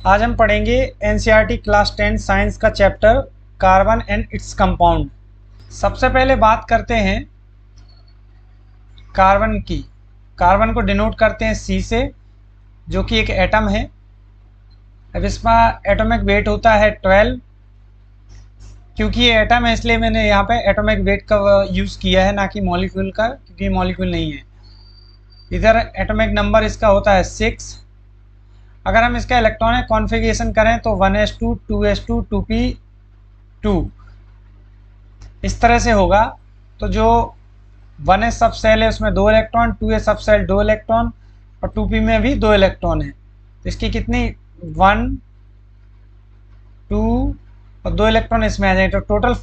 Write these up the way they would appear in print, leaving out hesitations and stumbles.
आज हम पढ़ेंगे एनसीईआरटी क्लास 10 साइंस का chapter carbon and its compound. सबसे पहले बात करते हैं कार्बन की। कार्बन को डिनोट करते हैं सी से, जो कि एक एटम है। अब इसका एटॉमिक वेट होता है 12। क्योंकि ये एटम है इसलिए मैंने यहाँ पे एटॉमिक वेट का यूज़ किया है, ना कि मॉलिक्यूल का, क्योंकि मॉलिक्यूल नहीं है। इधर एटॉमिक नंबर इसका होता है 6। अगर हम इसका इलेक्ट्रॉनिक कॉन्फ़िगरेशन करें तो 1s2 2s2 2p2 इस तरह से होगा। तो जो 1s सब सेल है उसमें 2 इलेक्ट्रॉन, 2s सब सेल 2 इलेक्ट्रॉन और 2p में भी 2 इलेक्ट्रॉन है। तो इसकी कितनी 1 2 और 2 इलेक्ट्रॉन इसमें आ जाए तो टोटल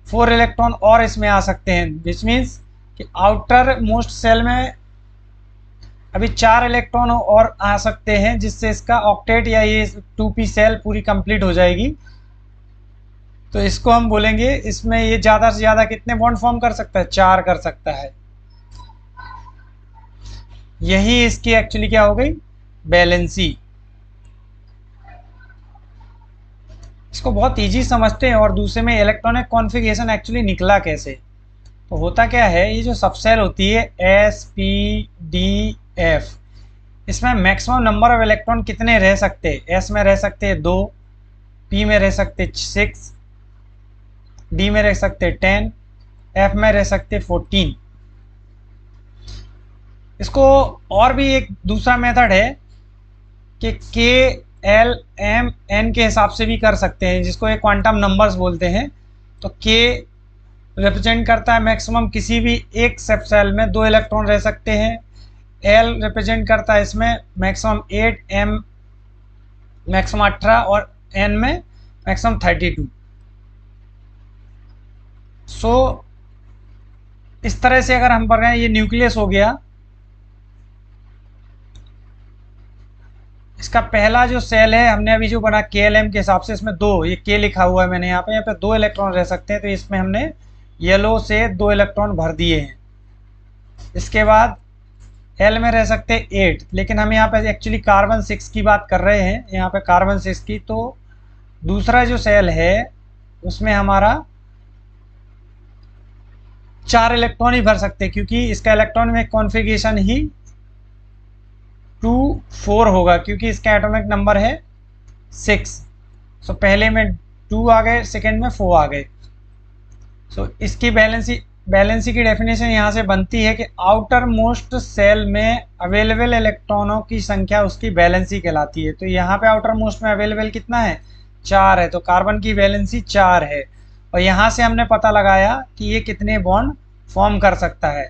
4 इलेक्ट्रॉन और इसमें आ सकते हैं। विच मीन्स कि आउटर मोस्ट सेल में अभी 4 इलेक्ट्रॉन और आ सकते हैं, जिससे इसका ऑक्टेट या ये 2p सेल पूरी कंप्लीट हो जाएगी। तो इसको हम बोलेंगे, इसमें ये ज़्यादा से ज़्यादा कितने बॉन्ड फॉर्म कर सकता है? 4 कर सकता है। यही इसकी एक्चुअली क्या हो गई? बैलेंसी। इसको बहुत इजी समझते हैं। और दूसरे में इलेक्ट्रॉनिक कॉन्फ़िगरेशन एक्चुअली निकला कैसे? तो होता क्या है, ये जो सबसेल होती है S, P, D, F, इसमें मैक्सिमम नंबर ऑफ इलेक्ट्रॉन कितने रह सकते हैं? S में रह सकते हैं 2, P में रह सकते 6, D में रह सकते 10, F में रह सकते 14। इसको और भी एक दूसरा मेथड है कि K, L, M, N के हिसाब से भी कर सकते हैं, जिसको एक क्वांटम नंबर्स बोलते हैं। तो K रिप्रेजेंट करता है मैक्सिमम किसी भी एक सब सेल में 2 इलेक्ट्रॉन रह सकते हैं। L रिप्रेजेंट करता है इसमें मैक्सिमम 8, M मैक्सिमम 18 और N में मैक्सिमम 32। सो इस तरह से अगर हम पढ़ रहे हैं, ये न्यूक्लियस हो गया। इसका पहला जो सेल है हमने अभी जो बना KLM के हिसाब से, इसमें 2, ये K लिखा हुआ है मैंने यहाँ पे 2 इलेक्ट्रॉन रह सकते हैं। तो इसमें हमने येलो से 2 इलेक्ट्रॉन भर दिए हैं। इसके बाद L में रह सकते 8, लेकिन हम यहाँ पे एक्चुअली कार्बन 6 की बात कर रहे हैं, यहाँ पे कार्बन 6 की। तो दूसरा जो सेल है उसमें हमारा 4 इलेक्ट्रॉन ही भर सकते हैं, क्योंकि इसका इलेक्ट्रॉन में कॉन्फ़िगरेशन ही 2 4 होगा, क्योंकि इसका एटॉमिक नंबर है 6। सो पहले में 2 आ गए, सेकेंड में 4 आ गए। सो इसकी बैलेंसी की डेफिनेशन यहाँ से बनती है कि आउटर मोस्ट सेल में अवेलेबल इलेक्ट्रॉनों की संख्या उसकी बैलेंसी कहलाती है। तो यहाँ पे आउटर मोस्ट में अवेलेबल कितना है? 4 है। तो कार्बन की बैलेंसी 4 है। और यहाँ से हमने पता लगाया कि ये कितने बॉन्ड फॉर्म कर सकता है।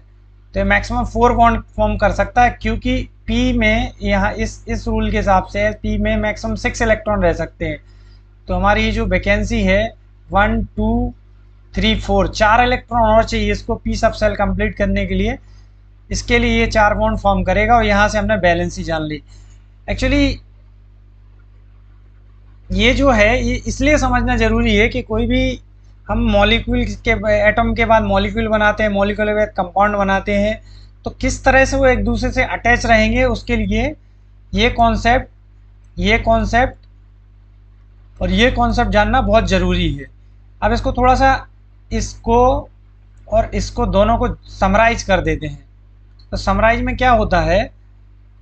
तो ये मैक्सिमम 4 बॉन्ड फॉर्म कर सकता है, क्योंकि P में यहाँ इस रूल के हिसाब से P में मैक्सिमम 6 इलेक्ट्रॉन रह सकते हैं। तो हमारी ये जो वैकेंसी है 1 2 3 4, 4 इलेक्ट्रॉन और चाहिए इसको P सब सेल कंप्लीट करने के लिए। इसके लिए ये 4 बॉन्ड फॉर्म करेगा। और यहाँ से हमने बैलेंसी जान ली। एक्चुअली ये जो है ये इसलिए समझना ज़रूरी है कि कोई भी हम मॉलिक्यूल के एटम के बाद मॉलिक्यूल बनाते हैं, मॉलिक्यूल के बाद कंपाउंड बनाते हैं, तो किस तरह से वो एक दूसरे से अटैच रहेंगे, उसके लिए ये कॉन्सेप्ट और ये कॉन्सेप्ट जानना बहुत ज़रूरी है। अब इसको थोड़ा सा इसको और इसको दोनों को समराइज कर देते हैं। तो समराइज में क्या होता है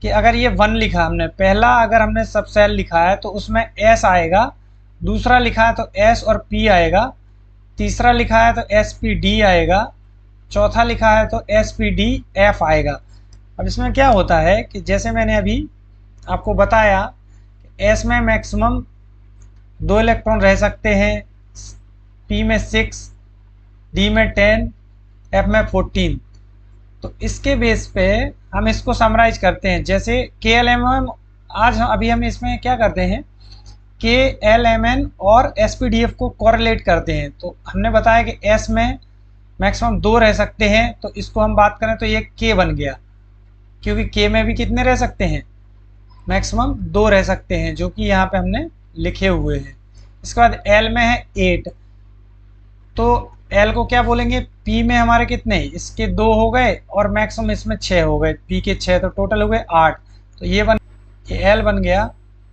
कि अगर ये 1 लिखा हमने, पहला अगर हमने सब सेल लिखा है तो उसमें S आएगा, दूसरा लिखा है तो S और P आएगा, तीसरा लिखा है तो SPD आएगा, चौथा लिखा है तो SPDF आएगा। अब इसमें क्या होता है कि जैसे मैंने अभी आपको बताया, S में मैक्सिमम 2 इलेक्ट्रॉन रह सकते हैं, P में 6, D में 10, F में 14। तो इसके बेस पे हम इसको समराइज करते हैं। जैसे KLMN, आज अभी हम इसमें क्या करते हैं, KLMN और SPDF को कोरिलेट करते हैं। तो हमने बताया कि S में मैक्सिमम 2 रह सकते हैं, तो इसको हम बात करें तो ये K बन गया, क्योंकि K में भी कितने रह सकते हैं? मैक्सिमम 2 रह सकते हैं, जो कि यहाँ पे हमने लिखे हुए हैं। इसके बाद L में है 8, तो L को क्या बोलेंगे? P में हमारे कितने? इसके 2 हो गए और मैक्सिमम इसमें 6 हो गए, P के 6, तो टोटल हो गए 8। तो ये L बन गया।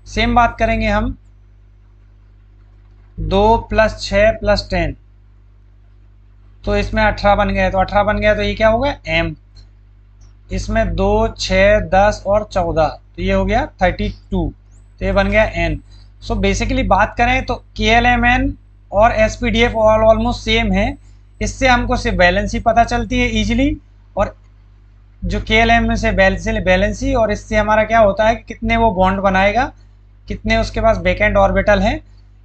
सेम बात करेंगे हम 2 + 6 + 10, तो इसमें 18 बन गया, तो 18 बन गया तो ये क्या हो गया m। इसमें 2 6 10 और 14, तो ये हो गया 32, तो ये बन गया n। सो बेसिकली बात करें तो KLMN और SPDF ऑलमोस्ट सेम है। इससे हमको सिर्फ बैलेंसी पता चलती है इजीली, और जो KLM से बैलेंसी, और इससे हमारा क्या होता है कि कितने वो बॉन्ड बनाएगा, कितने उसके पास बैकेंड ऑर्बिटल हैं,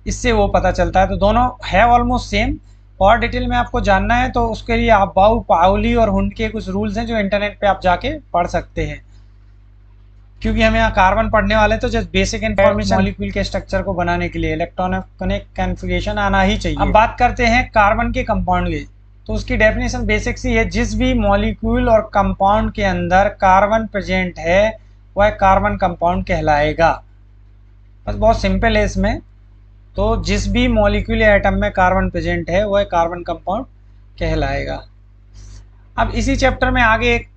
इससे वो पता चलता है। तो दोनों है ऑलमोस्ट सेम। और डिटेल में आपको जानना है तो उसके लिए आप बाउ पाउली और हुंड के कुछ रूल्स हैं जो इंटरनेट पे आप जाके पढ़ सकते हैं। क्योंकि हम यहाँ कार्बन पढ़ने वाले तो जस्ट बेसिक इन्फॉर्मेशन मॉलिक्यूल के स्ट्रक्चर को बनाने के लिए इलेक्ट्रॉनिक कॉन्फ़िगरेशन आना ही चाहिए। अब बात करते हैं कार्बन के कंपाउंड की, तो उसकी डेफिनेशन बेसिक सी है, जिस भी मॉलिक्यूल और कंपाउंड के अंदर कार्बन प्रेजेंट है वह कार्बन कंपाउंड कहलाएगा। बस बहुत सिंपल है इसमें। तो जिस भी मॉलिक्यूल या एटम में कार्बन प्रेजेंट है वह कार्बन कंपाउंड कहलाएगा। अब इसी चैप्टर में आगे एक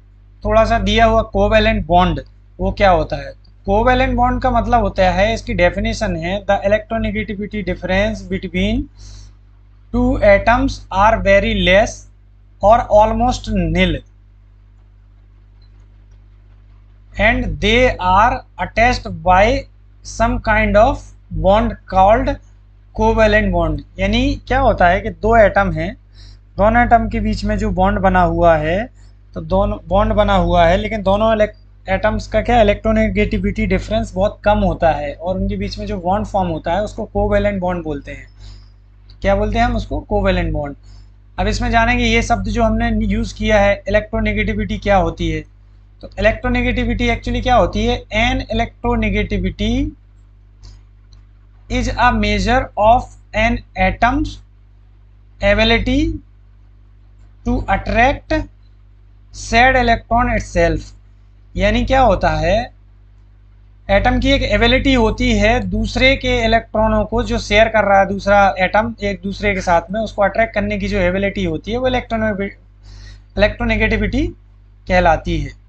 थोड़ा सा दिया हुआ कोवेलेंट बॉन्ड, वो क्या होता है। कोवेलेंट बॉन्ड का मतलब होता है, इसकी डेफिनेशन है, the electronegativity difference between two atoms are very less और almost nil and they are attached by some kind of bond called covalent bond. यानी क्या होता है कि दो एटम हैं, दोनों एटम के बीच में जो बॉन्ड बना हुआ है, तो दोनों बॉन्ड बना हुआ है, लेकिन दोनों एटम्स का क्या इलेक्ट्रोनेगेटिविटी डिफरेंस बहुत कम होता है, और उनके बीच में जो बॉन्ड फॉर्म होता है उसको कोवेलेंट बॉन्ड बोलते हैं। क्या बोलते हैं हम उसको? Covalent bond. अब इसमें जानेंगे ये शब्द जो हमने यूज़ किया है, इलेक्ट्रोनेगेटिविटी क्या होती है। तो इलेक्ट्रोनेगेटिविटी एक्चुअली क्या होती है, an electronegativity is a measure of an atom's ability to attract said electron itself। यानी क्या होता है, एटम की एक एबिलिटी होती है दूसरे के इलेक्ट्रॉनों को जो शेयर कर रहा है दूसरा एटम एक दूसरे के साथ में, उसको अट्रैक्ट करने की जो एबिलिटी होती है वो इलेक्ट्रोनेगेटिविटी कहलाती है।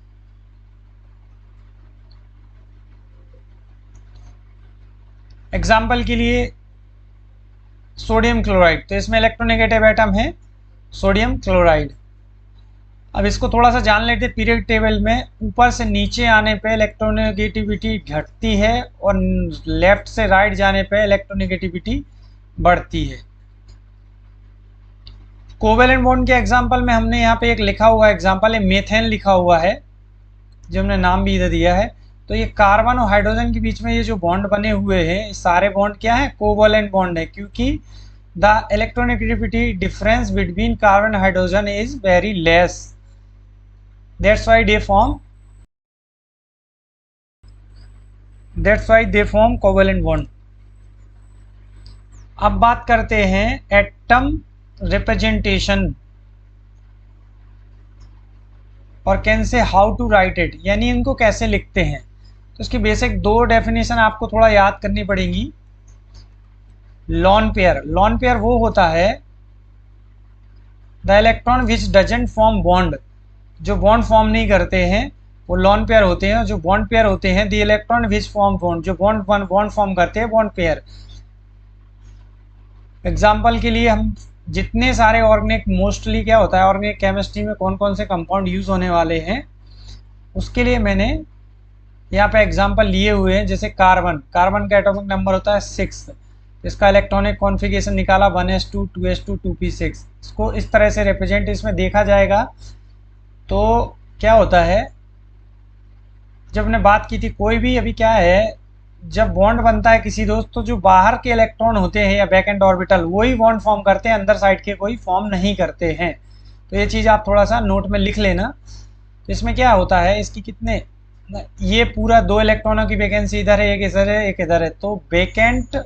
एग्जाम्पल के लिए सोडियम क्लोराइड, तो इसमें इलेक्ट्रोनेगेटिव एटम है सोडियम क्लोराइड। अब इसको थोड़ा सा जान लेते हैं। पीरियड टेबल में ऊपर से नीचे आने पे इलेक्ट्रोनेगेटिविटी घटती है, और लेफ्ट से राइट जाने पे इलेक्ट्रोनेगेटिविटी बढ़ती है। कोवेलेंट बॉन्ड के एग्जाम्पल में हमने यहाँ पे एक लिखा हुआ एग्जाम्पल है, मेथेन लिखा हुआ है, जो हमने नाम भी इधर दिया है। तो ये कार्बन और हाइड्रोजन के बीच में ये जो बॉन्ड बने हुए हैं, सारे बॉन्ड क्या है, कोवेलेंट बॉन्ड है, क्योंकि the electronegativity difference between carbon hydrogen is very less, that's why they form covalent bond. अब बात करते हैं एटम रिप्रेजेंटेशन और कैसे हाउ टू राइट इट, यानी इनको कैसे लिखते हैं। तो इसकी बेसिक दो डेफिनेशन आपको थोड़ा याद करनी पड़ेगी। लॉन पेयर वो होता है the electron which doesn't form bond, जो बॉन्ड फॉर्म नहीं करते हैं वो लॉन पेयर होते हैं, और जो बॉन्ड पेयर होते हैं the electron which form bond, जो बॉन्ड फॉर्म करते हैं बॉन्ड पेयर। एग्जाम्पल के लिए हम जितने सारे ऑर्गेनिक, मोस्टली क्या होता है ऑर्गेनिक केमिस्ट्री में कौन कौन से कंपाउंड यूज़ होने वाले हैं, उसके लिए मैंने यहाँ पे एग्जांपल लिए हुए हैं। जैसे कार्बन का एटॉमिक नंबर होता है 6, इसका इलेक्ट्रॉनिक कॉन्फ़िगरेशन निकाला 1s2 2s2 2p6। इसको इस तरह से रिप्रेजेंट इसमें देखा जाएगा। तो क्या होता है, जब हमने बात की थी कोई भी, अभी क्या है, जब बॉन्ड बनता है किसी दोस्त, तो जो बाहर के इलेक्ट्रॉन होते हैं या बैक एंड ऑर्बिटल वही बॉन्ड फॉर्म करते हैं, अंदर साइड के कोई फॉर्म नहीं करते हैं। तो ये चीज़ आप थोड़ा सा नोट में लिख लेना। तो इसमें क्या होता है, इसकी कितने, ये पूरा 2 इलेक्ट्रॉनों की वैकेंसी इधर है, एक इधर है, एक इधर है, तो वैकेंट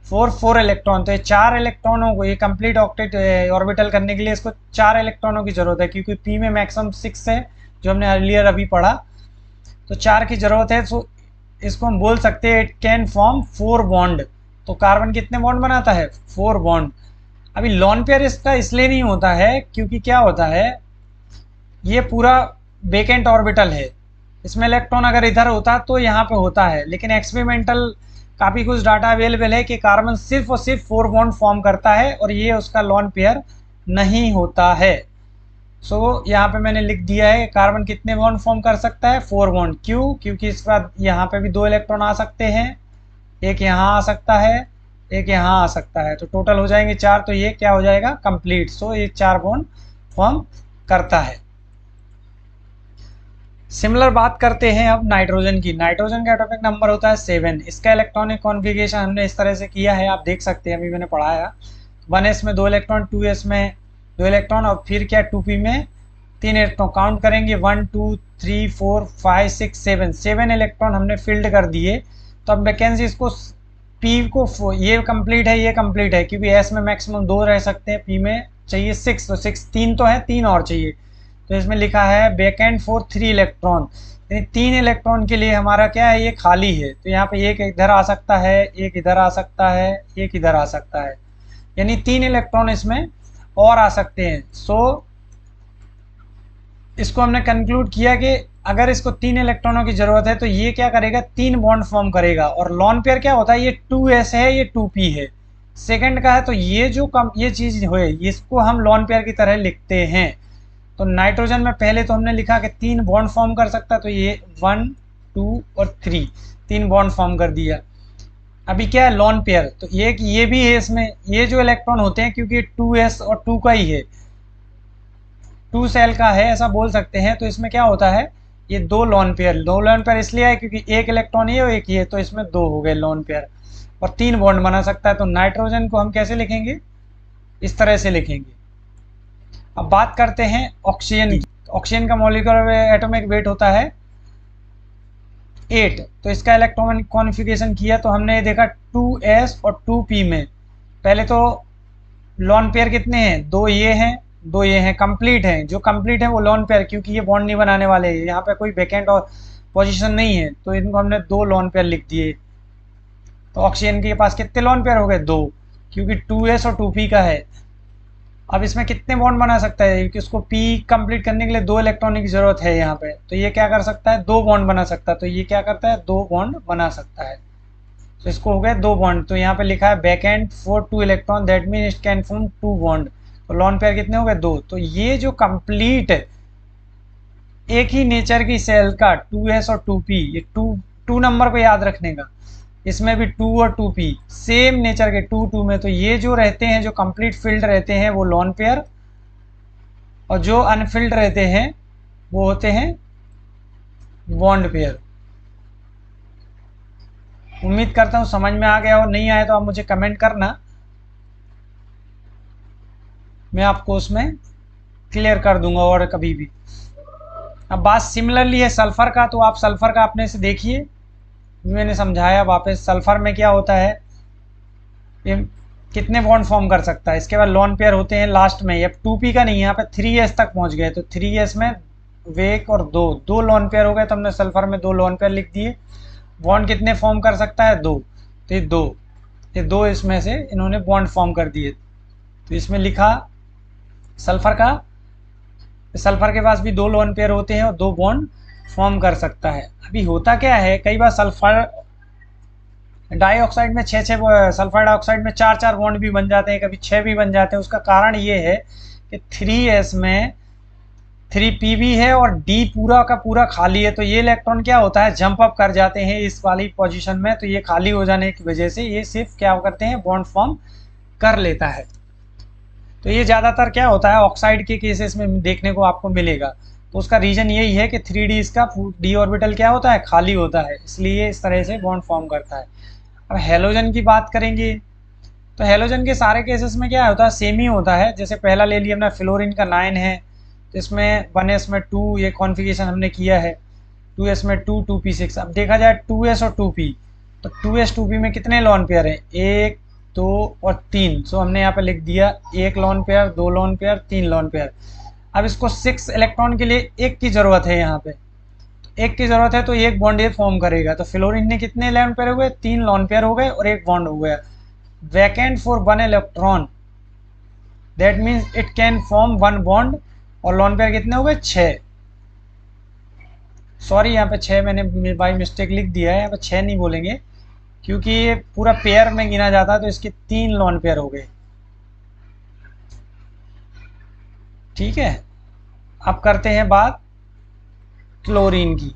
4 इलेक्ट्रॉन, तो ये 4 इलेक्ट्रॉनों को, ये कंप्लीट ऑक्टेट ऑर्बिटल करने के लिए इसको 4 इलेक्ट्रॉनों की जरूरत है, क्योंकि पी में मैक्सिमम 6 है जो हमने अर्लियर अभी पढ़ा, तो 4 की जरूरत है। तो इसको हम बोल सकते हैं इट कैन फॉर्म 4 बॉन्ड। तो कार्बन कितने बॉन्ड बनाता है, 4 बॉन्ड। अभी लॉन पेयर इसका इसलिए नहीं होता है क्योंकि क्या होता है, ये पूरा वेकेंट ऑर्बिटल है, इसमें इलेक्ट्रॉन अगर इधर होता तो यहाँ पे होता है, लेकिन एक्सपेरिमेंटल काफ़ी कुछ डाटा अवेलेबल है कि कार्बन सिर्फ और सिर्फ 4 बॉन्ड फॉर्म करता है और ये उसका लॉन पेयर नहीं होता है। सो यहाँ पे मैंने लिख दिया है कार्बन कितने बॉन्ड फॉर्म कर सकता है, 4 बॉन्ड। क्यों? क्योंकि इस बाद यहाँ पे भी 2 इलेक्ट्रॉन आ सकते हैं, एक यहाँ आ सकता है, एक यहाँ आ सकता है, तो टोटल हो जाएंगे 4। तो ये क्या हो जाएगा, कंप्लीट। सो ये 4 बॉन्ड फॉर्म करता है। सिमिलर बात करते हैं अब नाइट्रोजन की। नाइट्रोजन का एटॉमिक नंबर होता है 7। इसका इलेक्ट्रॉनिक कॉन्फ़िगरेशन हमने इस तरह से किया है, आप देख सकते हैं, अभी मैंने पढ़ाया। 1s में 2 इलेक्ट्रॉन, 2s में 2 इलेक्ट्रॉन, और फिर क्या 2p में 3 इलेक्ट्रॉन। काउंट करेंगे 1 2 3 4 5 6 7 इलेक्ट्रॉन हमने फिल्ड कर दिए। तो अब वैकेंसी इसको p को, ये कंप्लीट है, ये कंप्लीट है, क्योंकि s में मैक्सिमम 2 रह सकते हैं, p में चाहिए 6, तो 6 3 तो है, 3 और चाहिए। तो इसमें लिखा है वैकेंट फॉर 3 इलेक्ट्रॉन, यानी 3 इलेक्ट्रॉन के लिए हमारा क्या है, ये खाली है। तो यहाँ पे एक इधर आ सकता है, एक इधर आ सकता है, एक इधर आ सकता है, यानी 3 इलेक्ट्रॉन इसमें और आ सकते हैं। सो इसको हमने कंक्लूड किया कि अगर इसको 3 इलेक्ट्रॉनों की जरूरत है तो ये क्या करेगा, 3 बॉन्ड फॉर्म करेगा। और लॉन पेयर क्या होता है, ये 2s है, ये 2p है, सेकंड का है। तो ये जो ये चीज है, इसको हम लॉन पेयर की तरह लिखते हैं। तो नाइट्रोजन में पहले तो हमने लिखा कि 3 बॉन्ड फॉर्म कर सकता है, तो ये 1 2 और 3 बॉन्ड फॉर्म कर दिया। अभी क्या है, लॉन पेयर, तो ये भी है इसमें, ये जो इलेक्ट्रॉन होते हैं, क्योंकि 2s और 2 का ही है, 2 सेल का है ऐसा बोल सकते हैं। तो इसमें क्या होता है, ये 2 लॉन पेयर इसलिए है क्योंकि एक इलेक्ट्रॉन ये और एक ये, तो इसमें 2 हो गए लॉन पेयर, और 3 बॉन्ड बना सकता है। तो नाइट्रोजन को हम कैसे लिखेंगे, इस तरह से लिखेंगे। अब बात करते हैं ऑक्सीजन की। ऑक्सीजन का मॉलिक्यूलर एटॉमिक वेट होता है 8। तो इसका इलेक्ट्रॉनिक कॉन्फ़िगरेशन किया तो हमने देखा 2s और 2p में पहले तो लॉन पेयर कितने हैं, 2 ये हैं, 2 ये हैं, कंप्लीट हैं। जो कंप्लीट है वो लॉन पेयर, क्योंकि ये बॉन्ड नहीं बनाने वाले हैं, यहाँ पे कोई वैकेंट और पोजीशन नहीं है, तो इनको हमने 2 लॉन पेयर लिख दिए। तो ऑक्सीजन के पास कितने लॉन पेयर हो गए, 2, क्योंकि 2s और 2p का है। अब इसमें कितने बॉन्ड बना सकता है, क्योंकि उसको p कंप्लीट करने के लिए 2 इलेक्ट्रॉन की जरूरत है यहाँ पे, तो ये क्या कर सकता है, 2 बॉन्ड बना सकता है। तो ये क्या करता है, 2 बॉन्ड बना सकता है। तो इसको हो गया 2 बॉन्ड। तो यहाँ पे लिखा है vacant for 2 electron, that mean it can form 2 bond. तो लॉन पेयर कितने हो गए, 2। तो ये जो कंप्लीट एक ही नेचर की सेल का 2s और 2p, ये 2 नंबर को याद रखने का, इसमें भी 2 और 2p सेम नेचर के 2 2 में, तो ये जो रहते हैं, जो कंप्लीट फील्ड रहते हैं वो लॉन पेयर, और जो अनफिल्ड रहते हैं वो होते हैं बॉन्ड पेयर। उम्मीद करता हूँ समझ में आ गया, और नहीं आया तो आप मुझे कमेंट करना, मैं आपको उसमें क्लियर कर दूंगा और कभी भी। अब बात सिमिलरली है सल्फर का, तो आप सल्फर का अपने से देखिए, मैंने समझाया वापस। सल्फर में क्या होता है, ये कितने बॉन्ड फॉर्म कर सकता है, इसके बाद लॉन पेयर होते हैं लास्ट में। अब 2p का नहीं, यहाँ पे 3s तक पहुँच गए, तो 3s में वेक और 2 लॉन पेयर हो गए, तो हमने सल्फर में 2 लॉन पेयर लिख दिए। बॉन्ड कितने फॉर्म कर सकता है, 2, तो ये दो इसमें से इन्होंने बॉन्ड फॉर्म कर दिए। तो इसमें लिखा सल्फर का, सल्फर के पास भी 2 लोन पेयर होते हैं और 2 बॉन्ड फॉर्म कर सकता है। अभी होता क्या है, कई बार सल्फर डाइऑक्साइड में 6 सल्फर डाइऑक्साइड में 4 बॉन्ड भी बन जाते हैं, कभी 6 भी बन जाते हैं। उसका कारण ये है कि 3s में 3p भी है और d पूरा का पूरा खाली है, तो ये इलेक्ट्रॉन क्या होता है, जंप अप कर जाते हैं इस वाली पोजीशन में। तो ये खाली हो जाने की वजह से ये सिर्फ क्या करते हैं, बॉन्ड फॉर्म कर लेता है। तो ये ज़्यादातर क्या होता है ऑक्साइड के केसेस में देखने को आपको मिलेगा। तो उसका रीज़न यही है कि 3d इसका d ऑर्बिटल क्या होता है, खाली होता है, इसलिए इस तरह से बॉन्ड फॉर्म करता है। अब हेलोजन की बात करेंगे, तो हेलोजन के सारे केसेस में क्या होता है, सेम ही होता है। जैसे पहला ले लिया हमने, फ्लोरीन का 9 है, तो इसमें 1s में 2 ये कॉन्फ़िगरेशन हमने किया है, 2s में 2 2p 6। अब देखा जाए 2s और 2p, तो 2s 2p में कितने लॉन पेयर हैं, 1 2 और 3। सो हमने यहाँ पे लिख दिया 1 lone pair, 2 lone pair, 3 lone pair. अब इसको 6 इलेक्ट्रॉन के लिए 1 की ज़रूरत है, यहाँ पे 1 की ज़रूरत है, तो 1 बॉन्ड ये फॉर्म करेगा। तो फ्लोरीन ने कितने लॉन पेयर हो गए, 3 लॉन पेयर हो गए और 1 बॉन्ड हो गया। Vacant for 1 electron, that means it can form 1 bond, और लॉन पेयर कितने हो गए, 6। सॉरी यहाँ पे 6 मैंने बाई मिस्टेक लिख दिया है, यहाँ पे 6 नहीं बोलेंगे क्योंकि ये पूरा पेयर में गिना जाता है, तो इसके 3 लोन पेयर हो गए। ठीक है, अब करते हैं बात क्लोरीन की।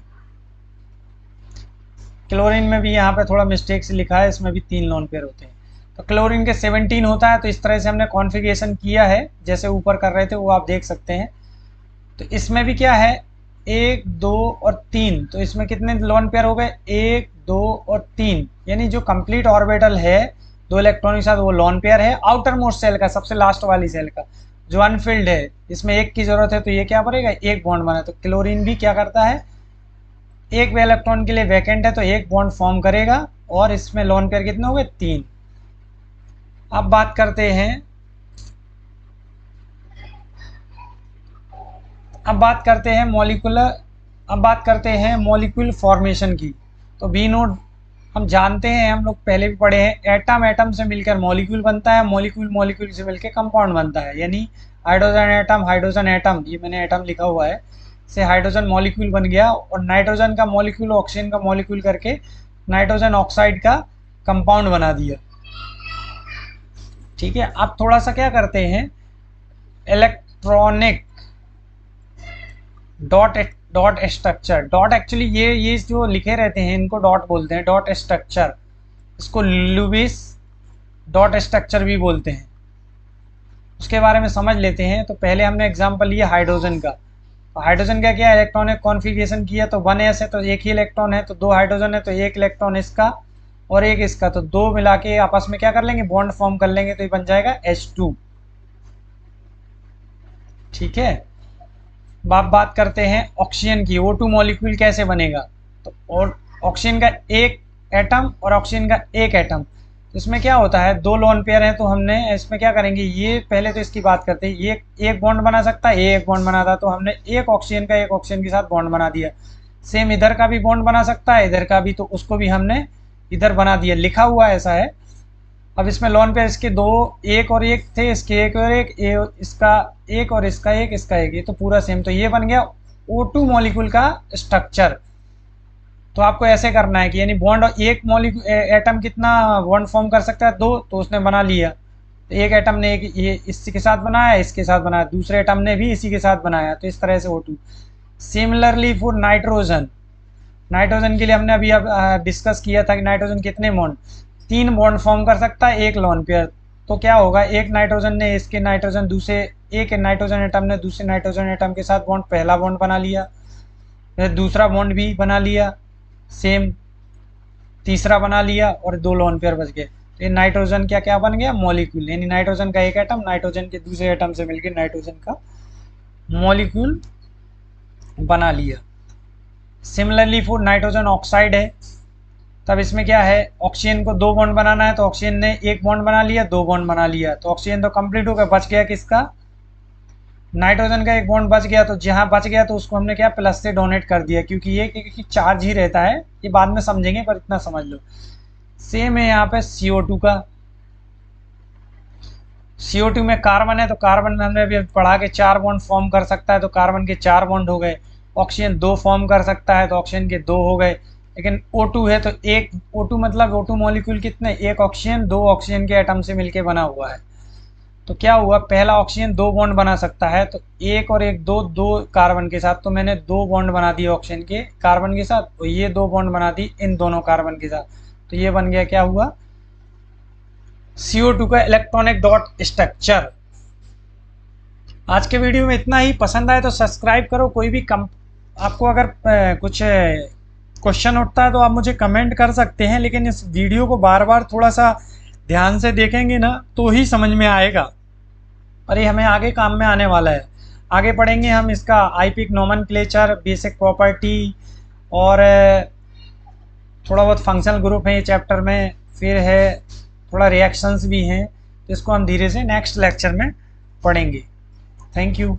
क्लोरीन में भी यहाँ पे थोड़ा मिस्टेक से लिखा है, इसमें भी 3 लोन पेयर होते हैं। तो क्लोरीन के 17 होता है, तो इस तरह से हमने कॉन्फ़िगरेशन किया है, जैसे ऊपर कर रहे थे वो आप देख सकते हैं। तो इसमें भी क्या है, 1 2 और 3, तो इसमें कितने लोन पेयर हो गए, 1 2 और 3, यानी जो कंप्लीट ऑर्बिटल है 2 इलेक्ट्रॉन के साथ वो लोन पेयर है। आउटर मोस्ट सेल का, सबसे लास्ट वाली सेल का जो अनफिल्ड है, इसमें 1 की जरूरत है, तो ये क्या बनेगा, 1 बॉन्ड बना। तो क्लोरीन भी क्या करता है, एक इलेक्ट्रॉन के लिए वैकेंट है तो 1 बॉन्ड फॉर्म करेगा, और इसमें लोन पेयर कितने हो गए, 3। अब बात करते हैं मॉलिक्यूल फॉर्मेशन की। तो बी नोड हम जानते हैं, हम लोग पहले भी पढ़े हैं, एटम से मिलकर मॉलिक्यूल बनता है, मॉलिक्यूल से मिलकर कंपाउंड बनता है। यानी हाइड्रोजन एटम, ये मैंने एटम लिखा हुआ है, से हाइड्रोजन मॉलिक्यूल बन गया, और नाइट्रोजन का मॉलिक्यूल ऑक्सीजन का मॉलिक्यूल करके नाइट्रोजन ऑक्साइड का कंपाउंड बना दिया। ठीक है, अब थोड़ा सा क्या करते हैं, electronic dot structure. Dot actually ये जो लिखे रहते हैं इनको डॉट बोलते हैं, डॉट स्ट्रक्चर। इसको लुईस डॉट स्ट्रक्चर भी बोलते हैं। उसके बारे में समझ लेते हैं। तो पहले हमने एग्जांपल लिया हाइड्रोजन का। तो हाइड्रोजन का क्या इलेक्ट्रॉनिक कॉन्फ़िगरेशन किया, तो 1s है तो एक ही इलेक्ट्रॉन है, तो 2 हाइड्रोजन है तो 1 इलेक्ट्रॉन इसका और 1 इसका, तो 2 मिला के आपस में क्या कर लेंगे, बॉन्ड फॉर्म कर लेंगे, तो ये बन जाएगा H2। ठीक है, अब बात करते हैं ऑक्सीजन की। O2 मॉलिक्यूल कैसे बनेगा। तो और ऑक्सीजन का 1 एटम और ऑक्सीजन का 1 एटम, तो इसमें क्या होता है, 2 लोन पेयर हैं, तो हमने इसमें क्या करेंगे, ये पहले तो इसकी बात करते हैं, ये एक बॉन्ड बना सकता है, ये एक बॉन्ड बनाता, तो हमने एक ऑक्सीजन के साथ बॉन्ड बना दिया। सेम इधर का भी बॉन्ड बना सकता है, इधर का भी, तो उसको भी हमने इधर बना दिया, लिखा हुआ ऐसा है। अब इसमें लोन पेयर इसके 2 1 और 1 थे, इसके 1 और 1, इसका 1 और इसका 1, इसका 1, ये तो पूरा सेम। तो ये बन गया O2 मॉलिक्यूल का स्ट्रक्चर। तो आपको ऐसे करना है कि यानी बॉन्ड, एक मॉलिक्यूल एटम कितना बॉन्ड फॉर्म कर सकता है, 2, तो उसने बना लिया। तो एक एटम ने ये इसी के साथ बनाया, इसके साथ बनाया, दूसरे एटम ने भी इसी के साथ बनाया, तो इस तरह से O2। सिमिलरली फॉर नाइट्रोजन के लिए हमने अभी डिस्कस किया था कि नाइट्रोजन कितने बॉन्ड, 3 बॉन्ड फॉर्म कर सकता है, 1 लोन पेयर। तो क्या होगा, एक नाइट्रोजन ने एक नाइट्रोजन एटम ने दूसरे नाइट्रोजन एटम के साथ बॉन्ड, पहला बॉन्ड बना लिया, फिर दूसरा बॉन्ड भी बना लिया सेम, तीसरा बना लिया, और 2 लोन पेयर बच गए। तो ये नाइट्रोजन क्या बन गया, मॉलिक्यूल। यानी नाइट्रोजन का 1 एटम नाइट्रोजन के दूसरे एटम से मिलकर नाइट्रोजन का मॉलिक्यूल बना लिया। सिमिलरली फॉर नाइट्रोजन ऑक्साइड है, तब इसमें क्या है, ऑक्सीजन को 2 बॉन्ड बनाना है, तो ऑक्सीजन ने 1 बॉन्ड बना लिया, 2 बॉन्ड बना लिया, तो ऑक्सीजन तो कंप्लीट हो गया, बच गया किसका, नाइट्रोजन का 1 बॉन्ड बच गया। तो जहाँ बच गया तो उसको हमने क्या, प्लस से डोनेट कर दिया, क्योंकि ये चार्ज ही रहता है, ये बाद में समझेंगे, पर इतना समझ लो। सेम है यहाँ पे CO2 का। CO2 में कार्बन है, तो कार्बन में हमने अभी पढ़ा के 4 बॉन्ड फॉर्म कर सकता है, तो कार्बन के 4 बॉन्ड हो गए। ऑक्सीजन 2 फॉर्म कर सकता है, तो ऑक्सीजन के 2 हो गए। लेकिन O2 है तो एक O2 मतलब O2 मॉलिक्यूल कितने, 1 ऑक्सीजन 2 ऑक्सीजन के एटम से मिलके बना हुआ है। तो क्या हुआ, पहला ऑक्सीजन 2 बॉन्ड बना सकता है, तो 1 और 1 2 कार्बन के साथ, तो मैंने 2 बॉन्ड बना दिए ऑक्सीजन के कार्बन के साथ, तो ये 2 बॉन्ड बना दी इन दोनों कार्बन के साथ, तो ये बन गया, क्या हुआ, CO2 का इलेक्ट्रॉनिक डॉट स्ट्रक्चर। आज के वीडियो में इतना ही। पसंद आए तो सब्सक्राइब करो। कोई भी आपको अगर कुछ क्वेश्चन उठता है तो आप मुझे कमेंट कर सकते हैं, लेकिन इस वीडियो को बार बार थोड़ा सा ध्यान से देखेंगे ना तो ही समझ में आएगा, और ये हमें आगे काम में आने वाला है। आगे पढ़ेंगे हम इसका आईपिक नोमेनक्लेचर, बेसिक प्रॉपर्टी, और थोड़ा बहुत फंक्शनल ग्रुप है ये चैप्टर में, फिर है थोड़ा रिएक्शंस भी हैं, तो इसको हम धीरे से नेक्स्ट लेक्चर में पढ़ेंगे। Thank you.